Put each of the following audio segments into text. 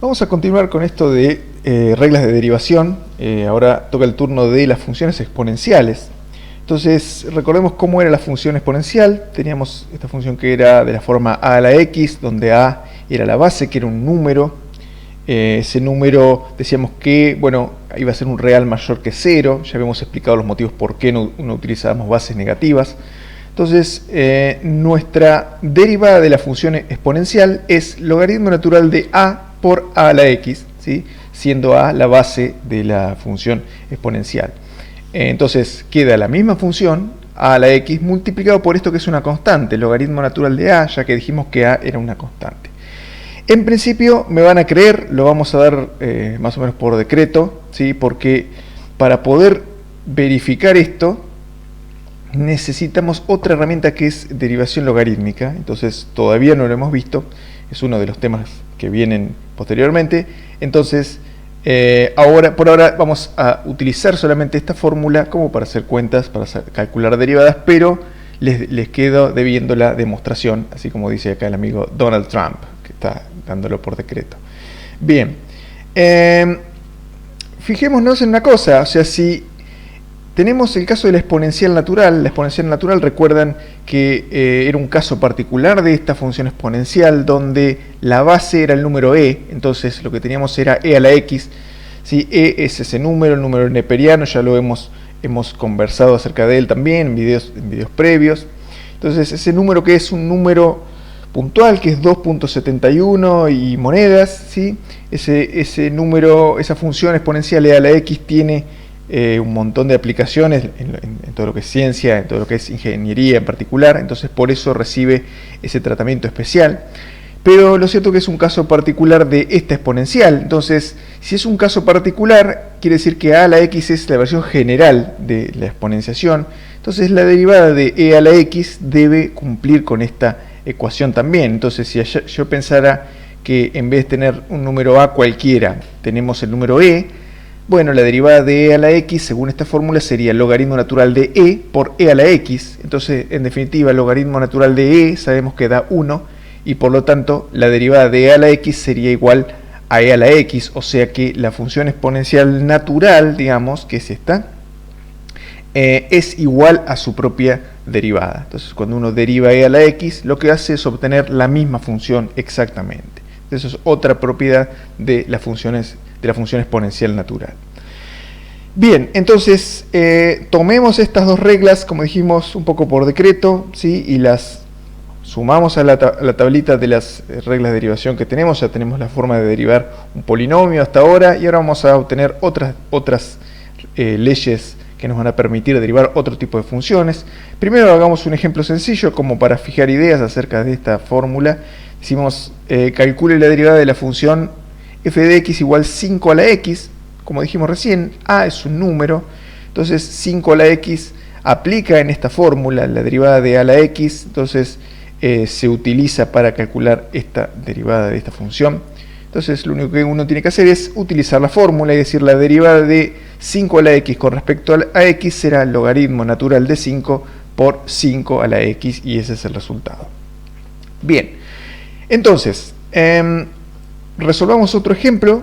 Vamos a continuar con esto de reglas de derivación. Ahora toca el turno de las funciones exponenciales. Entonces, recordemos cómo era la función exponencial. Teníamos esta función que era de la forma a a la x, donde a era la base, que era un número. Ese número decíamos que, bueno, iba a ser un real mayor que 0. Ya habíamos explicado los motivos por qué no utilizábamos bases negativas. Entonces, nuestra derivada de la función exponencial es logaritmo natural de a por a a la x, ¿sí? Siendo a la base de la función exponencial. Entonces, queda la misma función, a a la x, multiplicado por esto que es una constante, logaritmo natural de a, ya que dijimos que a era una constante. En principio, me van a creer, lo vamos a dar más o menos por decreto, ¿sí? Porque para poder verificar esto, necesitamos otra herramienta que es derivación logarítmica. Entonces todavía no lo hemos visto, es uno de los temas que vienen posteriormente. Entonces por ahora vamos a utilizar solamente esta fórmula como para hacer cuentas, para calcular derivadas, pero les quedo debiendo la demostración, así como dice acá el amigo Donald Trump, que está dándolo por decreto. Bien, fijémonos en una cosa, o sea, si tenemos el caso de la exponencial natural, recuerdan que era un caso particular de esta función exponencial donde la base era el número e, entonces lo que teníamos era e a la x, ¿sí? E es ese número, el número neperiano, ya lo hemos conversado acerca de él también en videos previos. Entonces ese número que es un número puntual, que es 2.71 y monedas, ¿sí? Ese número, esa función exponencial e a la x tiene un montón de aplicaciones en todo lo que es ciencia, en todo lo que es ingeniería en particular, entonces por eso recibe ese tratamiento especial. Pero lo cierto es que es un caso particular de esta exponencial. Entonces, si es un caso particular, quiere decir que a la x es la versión general de la exponenciación. Entonces la derivada de e a la x debe cumplir con esta ecuación también. Entonces, si yo pensara que en vez de tener un número a cualquiera, tenemos el número e, bueno, la derivada de e a la x, según esta fórmula, sería el logaritmo natural de e por e a la x. Entonces, en definitiva, el logaritmo natural de e sabemos que da 1, y por lo tanto, la derivada de e a la x sería igual a e a la x, o sea que la función exponencial natural, digamos, que es esta, es igual a su propia derivada. Entonces, cuando uno deriva e a la x, lo que hace es obtener la misma función exactamente. Eso es otra propiedad de las funciones de la función exponencial natural. Bien, entonces tomemos estas dos reglas, como dijimos, un poco por decreto, ¿sí? Y las sumamos a la tablita de las reglas de derivación que tenemos. Ya tenemos la forma de derivar un polinomio hasta ahora, y ahora vamos a obtener otras leyes que nos van a permitir derivar otro tipo de funciones. Primero hagamos un ejemplo sencillo como para fijar ideas acerca de esta fórmula. Decimos, calcule la derivada de la función f de x igual 5 a la x, como dijimos recién, a es un número, entonces 5 a la x aplica en esta fórmula la derivada de a la x, entonces se utiliza para calcular esta derivada de esta función. Entonces lo único que uno tiene que hacer es utilizar la fórmula y decir la derivada de 5 a la x con respecto a x será el logaritmo natural de 5 por 5 a la x, y ese es el resultado. Bien, entonces resolvamos otro ejemplo.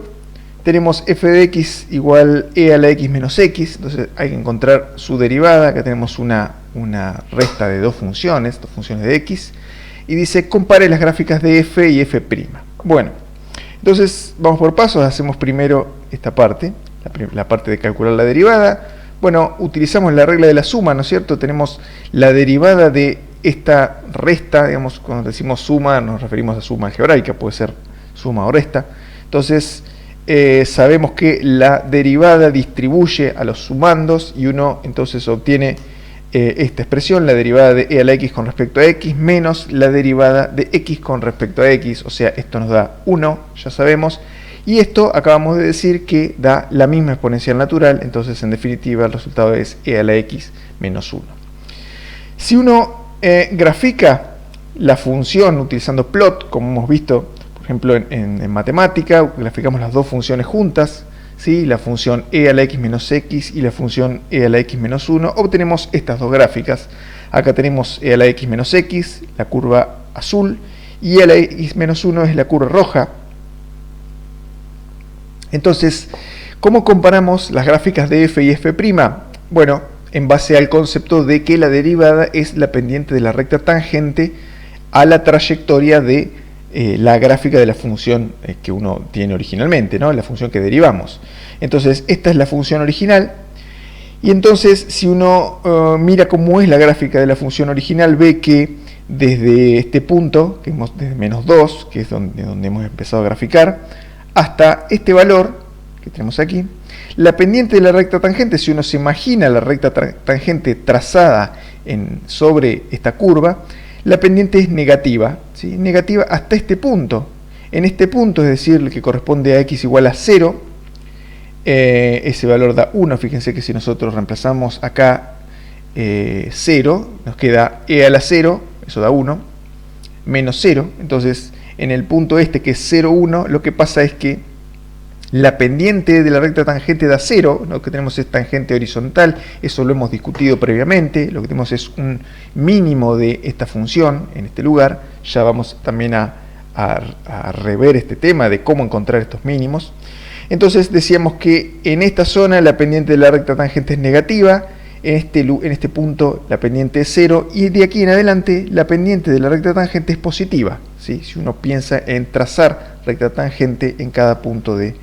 Tenemos f de x igual e a la x menos x, entonces hay que encontrar su derivada. Acá tenemos una resta de dos funciones de x, y dice compare las gráficas de f y f'. Bueno, entonces vamos por pasos, hacemos primero esta parte, la parte de calcular la derivada. Bueno, utilizamos la regla de la suma, ¿no es cierto? Tenemos la derivada de esta resta, digamos, cuando decimos suma nos referimos a suma algebraica, puede ser suma o resta. Entonces sabemos que la derivada distribuye a los sumandos, y uno entonces obtiene esta expresión, la derivada de e a la x con respecto a x menos la derivada de x con respecto a x, o sea, esto nos da 1, ya sabemos, y esto acabamos de decir que da la misma exponencial natural, entonces en definitiva el resultado es e a la x menos 1. Si uno grafica la función utilizando plot, como hemos visto, por ejemplo en matemática, graficamos las dos funciones juntas, ¿sí? La función e a la x menos x y la función e a la x menos 1, obtenemos estas dos gráficas. Acá tenemos e a la x menos x, la curva azul, y e a la x menos 1 es la curva roja. Entonces, ¿cómo comparamos las gráficas de f y f'? Bueno, en base al concepto de que la derivada es la pendiente de la recta tangente a la trayectoria de la gráfica de la función que uno tiene originalmente, ¿no? La función que derivamos. Entonces, esta es la función original. Y entonces, si uno mira cómo es la gráfica de la función original, ve que desde este punto, que hemos, desde -2, que es donde hemos empezado a graficar, hasta este valor que tenemos aquí, la pendiente de la recta tangente, si uno se imagina la recta tangente trazada sobre esta curva, la pendiente es negativa, ¿sí? Negativa hasta este punto. En este punto, es decir, el que corresponde a x igual a 0, ese valor da 1. Fíjense que si nosotros reemplazamos acá 0, nos queda e a la 0, eso da 1, menos 0. Entonces, en el punto este, que es 0, 1, lo que pasa es que la pendiente de la recta tangente da 0, lo que tenemos es tangente horizontal, eso lo hemos discutido previamente, lo que tenemos es un mínimo de esta función en este lugar. Ya vamos también a rever este tema de cómo encontrar estos mínimos. Entonces decíamos que en esta zona la pendiente de la recta tangente es negativa, en este punto la pendiente es 0, y de aquí en adelante la pendiente de la recta tangente es positiva, ¿sí? Si uno piensa en trazar recta tangente en cada punto de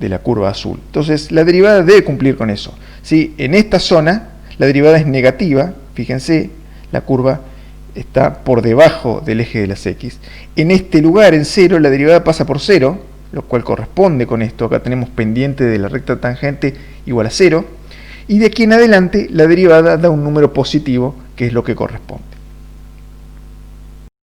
la curva azul. Entonces la derivada debe cumplir con eso, ¿sí? En esta zona la derivada es negativa, fíjense, la curva está por debajo del eje de las x. En este lugar, en 0, la derivada pasa por 0, lo cual corresponde con esto. Acá tenemos pendiente de la recta tangente igual a 0, y de aquí en adelante la derivada da un número positivo, que es lo que corresponde.